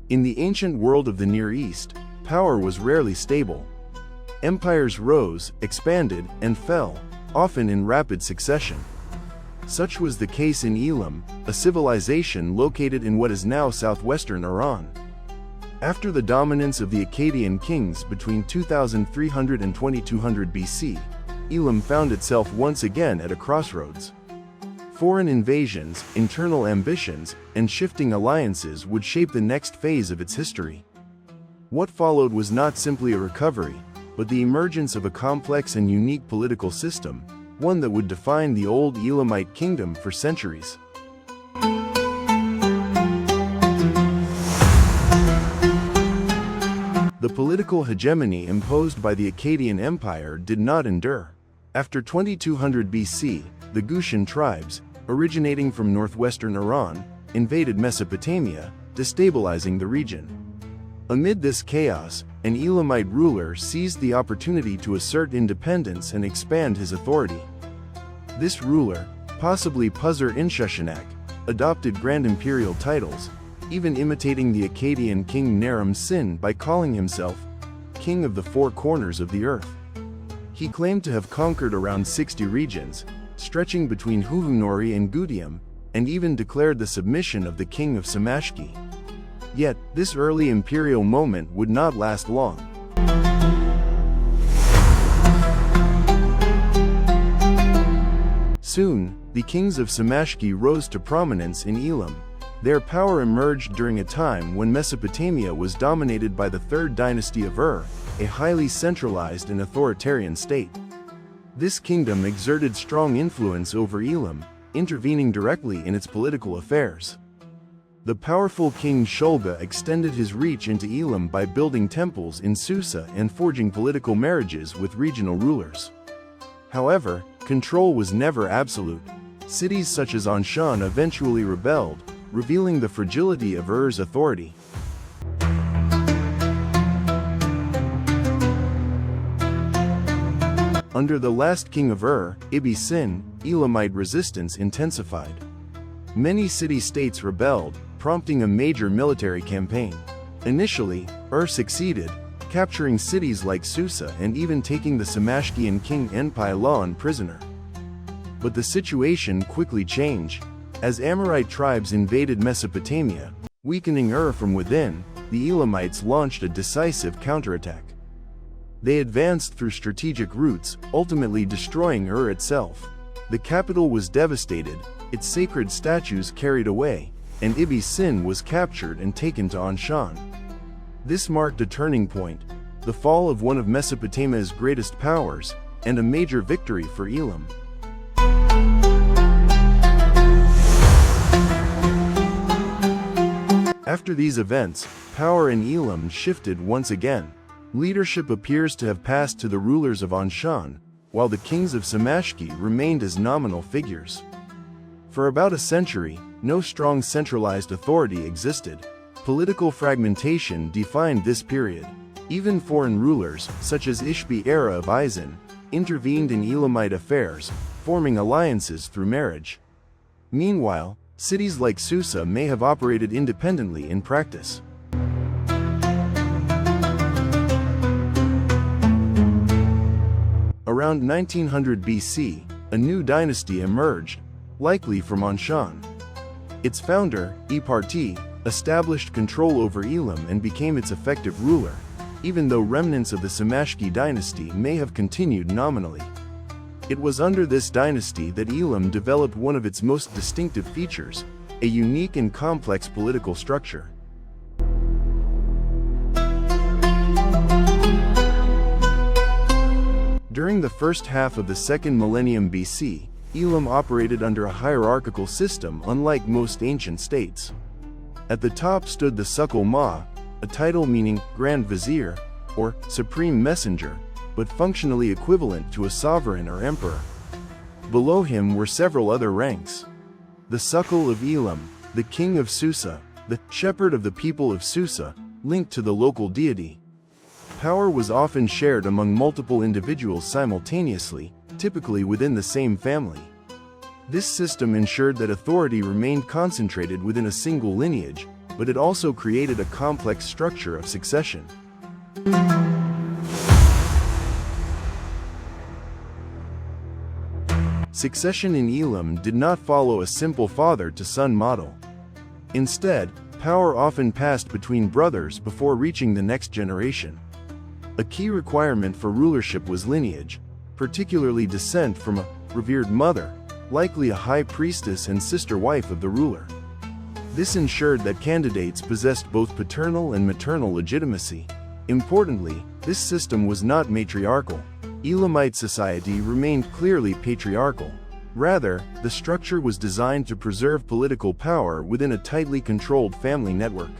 In the ancient world of the Near East, power was rarely stable. Empires rose, expanded, and fell, often in rapid succession. Such was the case in Elam, a civilization located in what is now southwestern Iran. After the dominance of the Akkadian kings between 2300 and 2200 BC, Elam found itself once again at a crossroads. Foreign invasions, internal ambitions, and shifting alliances would shape the next phase of its history. What followed was not simply a recovery, but the emergence of a complex and unique political system, one that would define the old Elamite kingdom for centuries. The political hegemony imposed by the Akkadian Empire did not endure. After 2200 BC, the Gutian tribes, originating from northwestern Iran, invaded Mesopotamia, destabilizing the region. Amid this chaos, an Elamite ruler seized the opportunity to assert independence and expand his authority. This ruler, possibly Puzur-Inshushinak, adopted grand imperial titles, even imitating the Akkadian king Naram-Sin by calling himself King of the Four Corners of the Earth. He claimed to have conquered around 60 regions, stretching between Huhunori and Gutium, and even declared the submission of the king of Samashki. Yet, this early imperial moment would not last long. Soon, the kings of Samashki rose to prominence in Elam. Their power emerged during a time when Mesopotamia was dominated by the third dynasty of Ur, a highly centralized and authoritarian state. This kingdom exerted strong influence over Elam, intervening directly in its political affairs. The powerful king Shulga extended his reach into Elam by building temples in Susa and forging political marriages with regional rulers. However, control was never absolute. Cities such as Anshan eventually rebelled, revealing the fragility of Ur's authority. Under the last king of Ur, Ibbi-Sin, Elamite resistance intensified. Many city-states rebelled, prompting a major military campaign. Initially, Ur succeeded, capturing cities like Susa and even taking the Samashkian king Enpi-Laon prisoner. But the situation quickly changed. As Amorite tribes invaded Mesopotamia, weakening Ur from within, the Elamites launched a decisive counterattack. They advanced through strategic routes, ultimately destroying Ur itself. The capital was devastated, its sacred statues carried away, and Ibbi-Sin was captured and taken to Anshan. This marked a turning point, the fall of one of Mesopotamia's greatest powers, and a major victory for Elam. After these events, power in Elam shifted once again. Leadership appears to have passed to the rulers of Anshan, while the kings of Samashki remained as nominal figures. For about a century, no strong centralized authority existed. Political fragmentation defined this period. Even foreign rulers, such as Ishbi-Era of Izan, intervened in Elamite affairs, forming alliances through marriage. Meanwhile, cities like Susa may have operated independently in practice. Around 1900 BC, a new dynasty emerged, likely from Anshan. Its founder, Iparti, established control over Elam and became its effective ruler, even though remnants of the Samashki dynasty may have continued nominally. It was under this dynasty that Elam developed one of its most distinctive features, a unique and complex political structure. During the first half of the second millennium BC, Elam operated under a hierarchical system unlike most ancient states. At the top stood the Sukul Ma, a title meaning Grand Vizier, or Supreme Messenger, but functionally equivalent to a sovereign or emperor. Below him were several other ranks. The Sukul of Elam, the King of Susa, the Shepherd of the people of Susa, linked to the local deity. Power was often shared among multiple individuals simultaneously, typically within the same family. This system ensured that authority remained concentrated within a single lineage, but it also created a complex structure of succession. Succession in Elam did not follow a simple father-to-son model. Instead, power often passed between brothers before reaching the next generation. A key requirement for rulership was lineage, particularly descent from a revered mother, likely a high priestess and sister wife of the ruler. This ensured that candidates possessed both paternal and maternal legitimacy. Importantly, this system was not matriarchal. Elamite society remained clearly patriarchal. Rather, the structure was designed to preserve political power within a tightly controlled family network.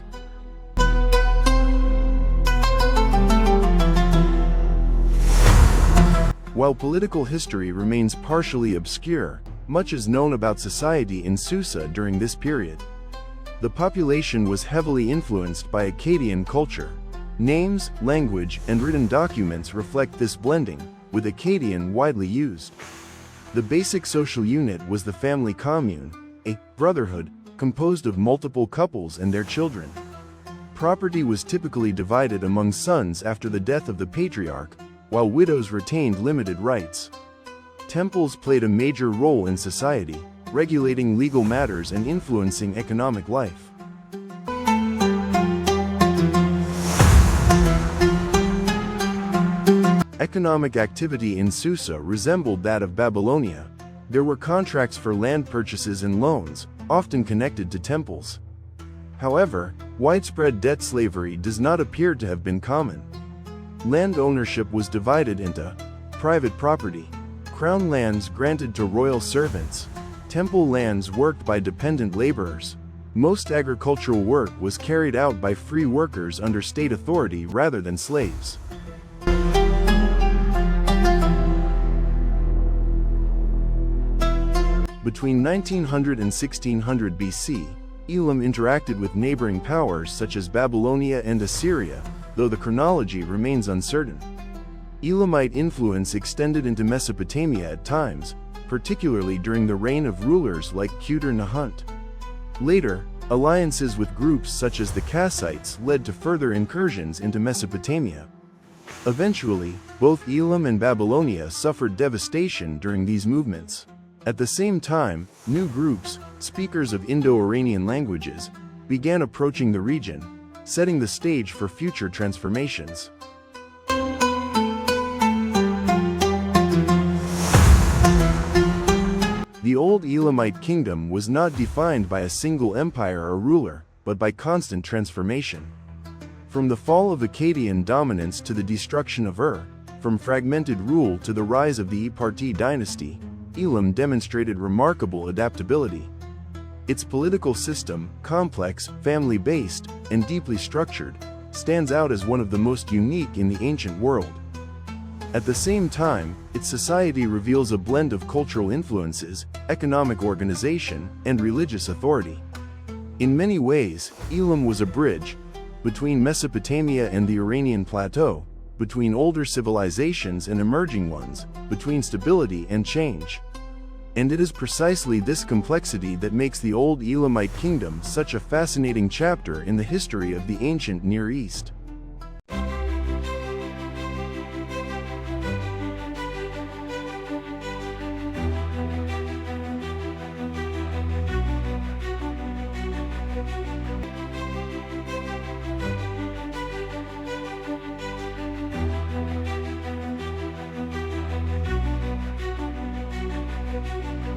While political history remains partially obscure, much is known about society in Susa during this period. The population was heavily influenced by Akkadian culture. Names, language, and written documents reflect this blending, with Akkadian widely used. The basic social unit was the family commune, a brotherhood composed of multiple couples and their children. Property was typically divided among sons after the death of the patriarch, while widows retained limited rights. Temples played a major role in society, regulating legal matters and influencing economic life. Economic activity in Susa resembled that of Babylonia. There were contracts for land purchases and loans, often connected to temples. However, widespread debt slavery does not appear to have been common. Land ownership was divided into private property, crown lands granted to royal servants, temple lands worked by dependent laborers. Most agricultural work was carried out by free workers under state authority rather than slaves. Between 1900 and 1600 BC, Elam interacted with neighboring powers such as Babylonia and Assyria, though the chronology remains uncertain. Elamite influence extended into Mesopotamia at times, particularly during the reign of rulers like Qutar-Nahant. Later, alliances with groups such as the Kassites led to further incursions into Mesopotamia. Eventually, both Elam and Babylonia suffered devastation during these movements. At the same time, new groups, speakers of Indo-Iranian languages, began approaching the region, setting the stage for future transformations. The old Elamite kingdom was not defined by a single empire or ruler, but by constant transformation. From the fall of Akkadian dominance to the destruction of Ur, from fragmented rule to the rise of the Eparti dynasty, Elam demonstrated remarkable adaptability. Its political system, complex, family-based, and deeply structured, stands out as one of the most unique in the ancient world. At the same time, its society reveals a blend of cultural influences, economic organization, and religious authority. In many ways, Elam was a bridge between Mesopotamia and the Iranian plateau, between older civilizations and emerging ones, between stability and change. And it is precisely this complexity that makes the old Elamite kingdom such a fascinating chapter in the history of the ancient Near East.